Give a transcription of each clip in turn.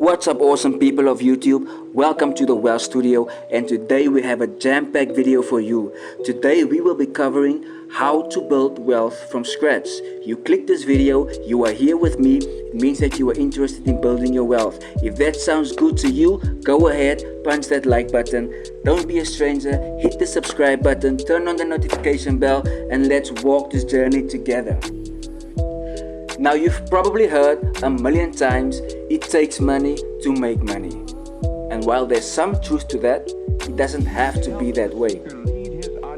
What's up, awesome people of YouTube? Welcome to the Wealth Studio, and today we have a jam-packed video for you. Today we will be covering how to build wealth from scratch. You click this video, you are here with me. It means that you are interested in building your wealth. If that sounds good to you, go ahead, punch that like button. Don't be a stranger, hit the subscribe button, turn on the notification bell, and let's walk this journey together. Now, you've probably heard a million times, it takes money to make money. And while there's some truth to that, it doesn't have to be that way.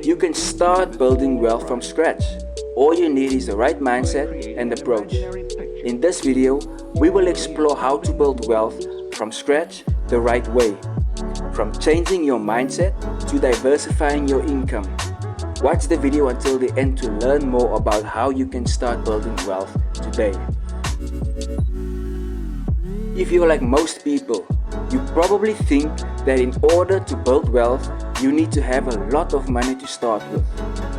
You can start building wealth from scratch. All you need is the right mindset and approach. In this video, we will explore how to build wealth from scratch the right way. From changing your mindset to diversifying your income. Watch the video until the end to learn more about how you can start building wealth today. If you're like most people, you probably think that in order to build wealth, you need to have a lot of money to start with.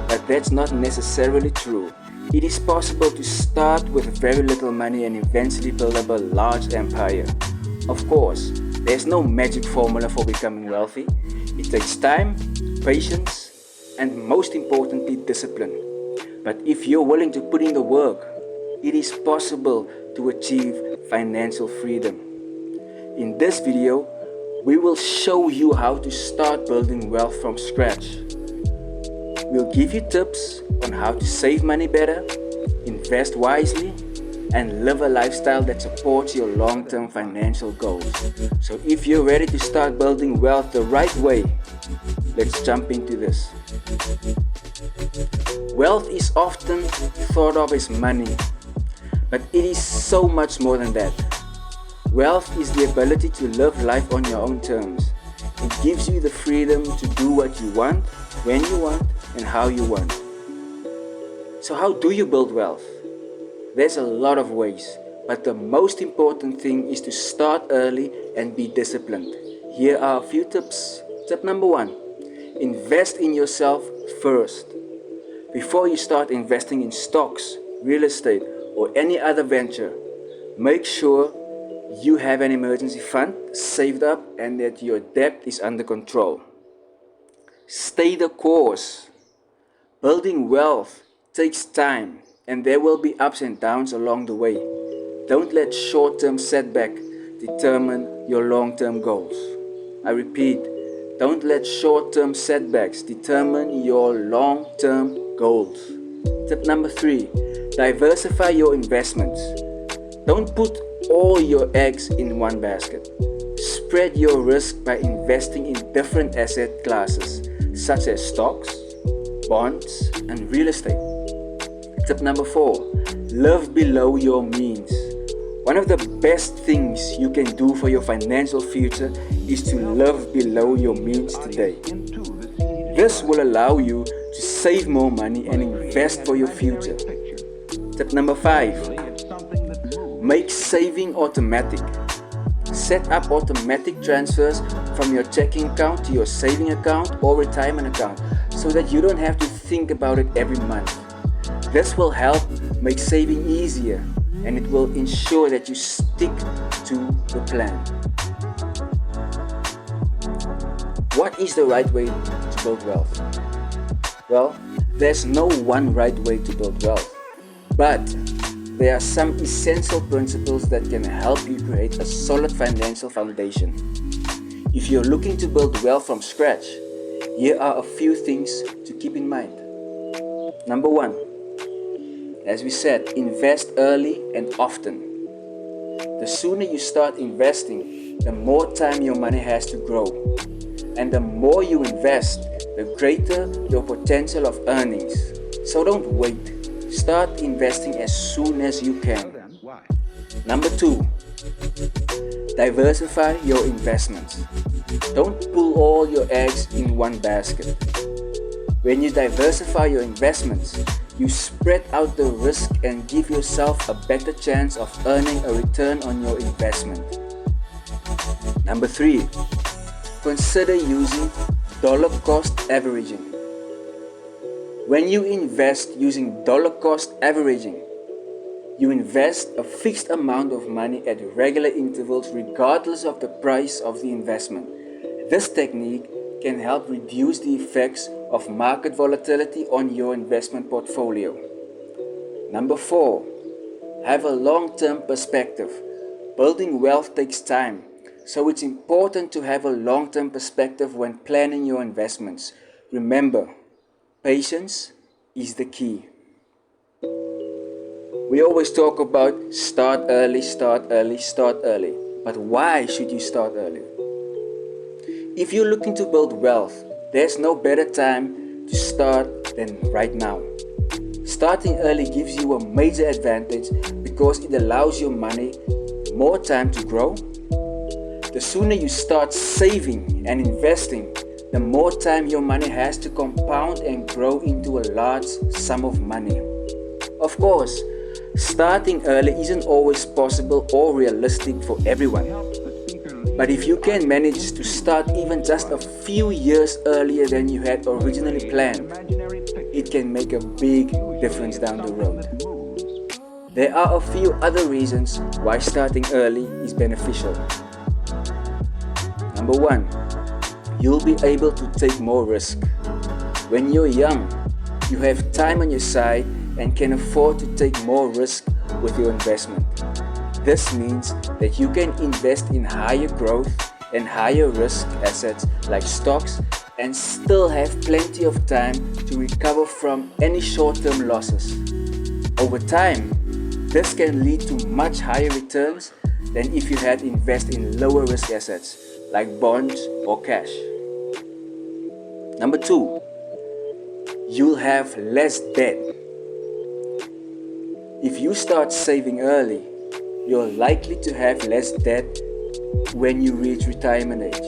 But that's not necessarily true. It is possible to start with very little money and eventually build up a large empire. Of course, there's no magic formula for becoming wealthy. It takes time, patience, and most importantly, discipline. But if you're willing to put in the work, it is possible to achieve financial freedom. In this video, we will show you how to start building wealth from scratch. We'll give you tips on how to save money better, invest wisely, and live a lifestyle that supports your long-term financial goals. So if you're ready to start building wealth the right way, let's jump into this. Wealth is often thought of as money, but it is so much more than that. Wealth is the ability to live life on your own terms. It gives you the freedom to do what you want, when you want, and how you want. So how do you build wealth? There's a lot of ways, but the most important thing is to start early and be disciplined. Here are a few tips. Tip number 1. Invest in yourself first. Before you start investing in stocks, real estate, or any other venture, make sure you have an emergency fund saved up and that your debt is under control. Stay the course. Building wealth takes time, and there will be ups and downs along the way. Don't let short-term setback determine your long-term goals. I repeat, don't let short-term setbacks determine your long-term goals. Tip number 3, diversify your investments. Don't put all your eggs in one basket. Spread your risk by investing in different asset classes such as stocks, bonds, and real estate. Tip number 4, live below your means. One of the best things you can do for your financial future is to live below your means today. This will allow you to save more money and invest for your future. Tip number 5, make saving automatic. Set up automatic transfers from your checking account to your saving account or retirement account so that you don't have to think about it every month. This will help make saving easier, and it will ensure that you stick to the plan. What is the right way to build wealth? Well, there's no one right way to build wealth, but there are some essential principles that can help you create a solid financial foundation. If you're looking to build wealth from scratch, here are a few things to keep in mind. Number 1, as we said, invest early and often. The sooner you start investing, the more time your money has to grow. And the more you invest, the greater your potential of earnings. So don't wait. Start investing as soon as you can. Number 2, diversify your investments. Don't pull all your eggs in one basket. When you diversify your investments, you spread out the risk and give yourself a better chance of earning a return on your investment. Number 3, consider using dollar cost averaging. When you invest using dollar cost averaging, You invest a fixed amount of money at regular intervals regardless of the price of the investment. This technique can help reduce the effects of market volatility on your investment portfolio. Number 4, have a long-term perspective. Building wealth takes time, so it's important to have a long-term perspective when planning your investments. Remember, patience is the key. We always talk about start early, start early, start early. But why should you start early? If you're looking to build wealth, there's no better time to start than right now. Starting early gives you a major advantage because it allows your money more time to grow. The sooner you start saving and investing, the more time your money has to compound and grow into a large sum of money. Of course, starting early isn't always possible or realistic for everyone. But if you can manage to start even just a few years earlier than you had originally planned, it can make a big difference down the road. There are a few other reasons why starting early is beneficial. Number 1, you'll be able to take more risk. When you're young, you have time on your side and can afford to take more risk with your investment. This means that you can invest in higher growth and higher risk assets like stocks and still have plenty of time to recover from any short-term losses. Over time, this can lead to much higher returns than if you had invested in lower risk assets like bonds or cash. Number 2, you'll have less debt. If you start saving early, you're likely to have less debt when you reach retirement age.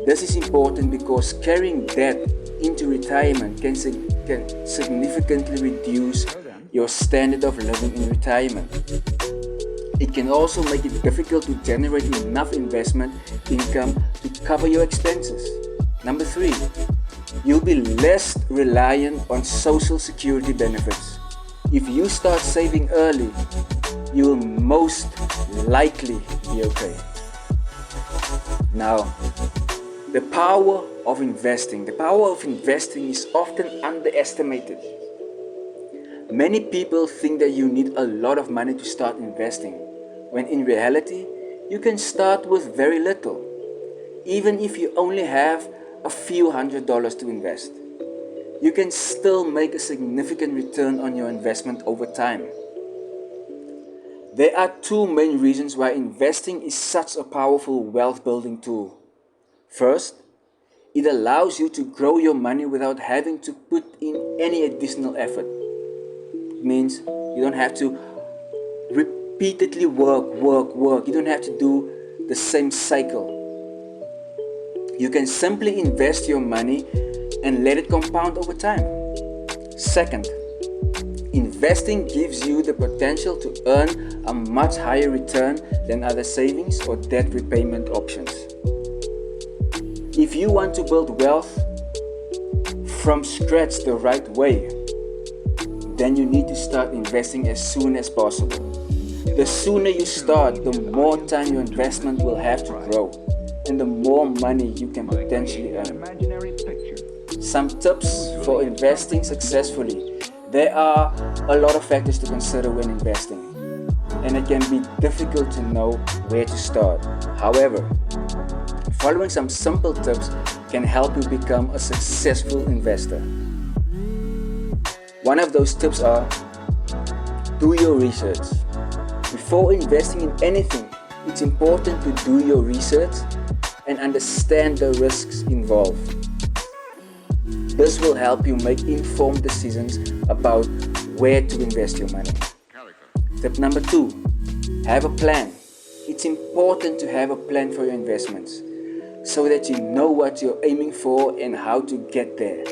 This is important because carrying debt into retirement can significantly reduce your standard of living in retirement. It can also make it difficult to generate enough investment income to cover your expenses. Number 3, you'll be less reliant on Social Security benefits. If you start saving early, you will most likely be okay. Now, the power of investing. The power of investing is often underestimated. Many people think that you need a lot of money to start investing, when in reality, you can start with very little, even if you only have a few $100s to invest. You can still make a significant return on your investment over time. There are 2 main reasons why investing is such a powerful wealth building tool. First, it allows you to grow your money without having to put in any additional effort. It means you don't have to repeatedly work. You don't have to do the same cycle. You can simply invest your money and let it compound over time. Second, investing gives you the potential to earn a much higher return than other savings or debt repayment options. If you want to build wealth from scratch the right way, then you need to start investing as soon as possible. The sooner you start, the more time your investment will have to grow, and the more money you can potentially earn. Some tips for investing successfully. There are a lot of factors to consider when investing, and it can be difficult to know where to start. However, following some simple tips can help you become a successful investor. One of those tips are: do your research. Before investing in anything, it's important to do your research and understand the risks involved. This will help you make informed decisions about where to invest your money. Tip number 2, have a plan. It's important to have a plan for your investments so that you know what you're aiming for and how to get there.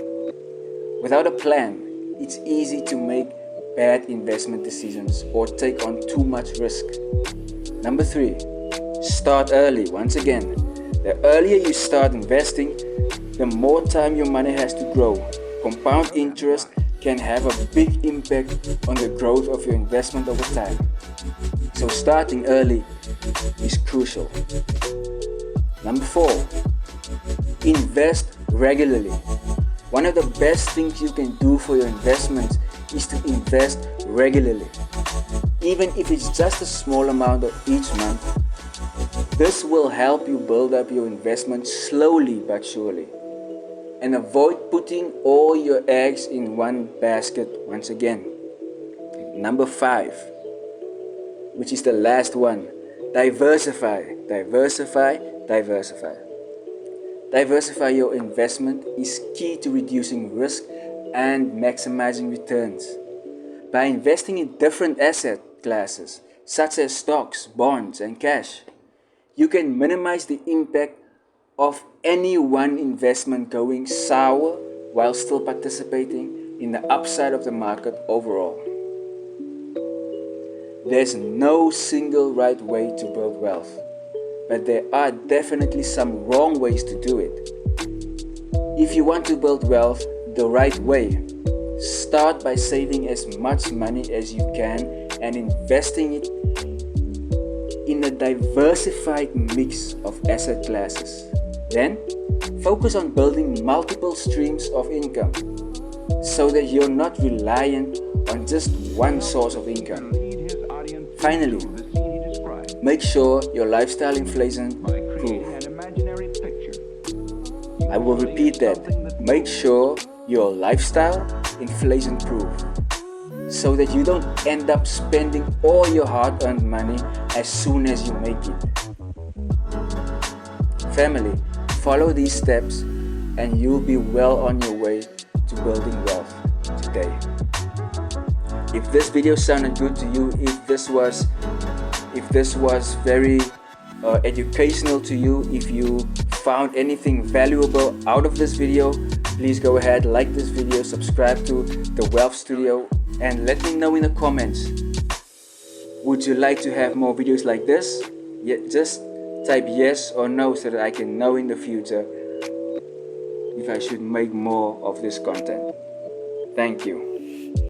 Without a plan, it's easy to make bad investment decisions or take on too much risk. Number 3, start early. Once again, the earlier you start investing, the more time your money has to grow. Compound interest can have a big impact on the growth of your investment over time. So starting early is crucial. Number 4, invest regularly. One of the best things you can do for your investments is to invest regularly. Even if it's just a small amount of each month, this will help you build up your investment slowly but surely. And avoid putting all your eggs in one basket once again. Number 5, which is the last one, diversify, diversify, diversify. Diversify your investment is key to reducing risk and maximizing returns. By investing in different asset classes, such as stocks, bonds, and cash, you can minimize the impact of any one investment going sour while still participating in the upside of the market overall. There's no single right way to build wealth, but there are definitely some wrong ways to do it. If you want to build wealth the right way, start by saving as much money as you can and investing it in a diversified mix of asset classes. Then, focus on building multiple streams of income so that you're not reliant on just one source of income. Finally, make sure your lifestyle inflation-proof. I will repeat that. Make sure your lifestyle inflation-proof so that you don't end up spending all your hard-earned money as soon as you make it. Family, follow these steps and you'll be well on your way to building wealth today. If this video sounded good to you, if this was very educational to you, if you found anything valuable out of this video, please go ahead, like this video, subscribe to The Wealth Studio, and let me know in the comments. Would you like to have more videos like this? Yeah, just type yes or no so that I can know in the future if I should make more of this content. Thank you.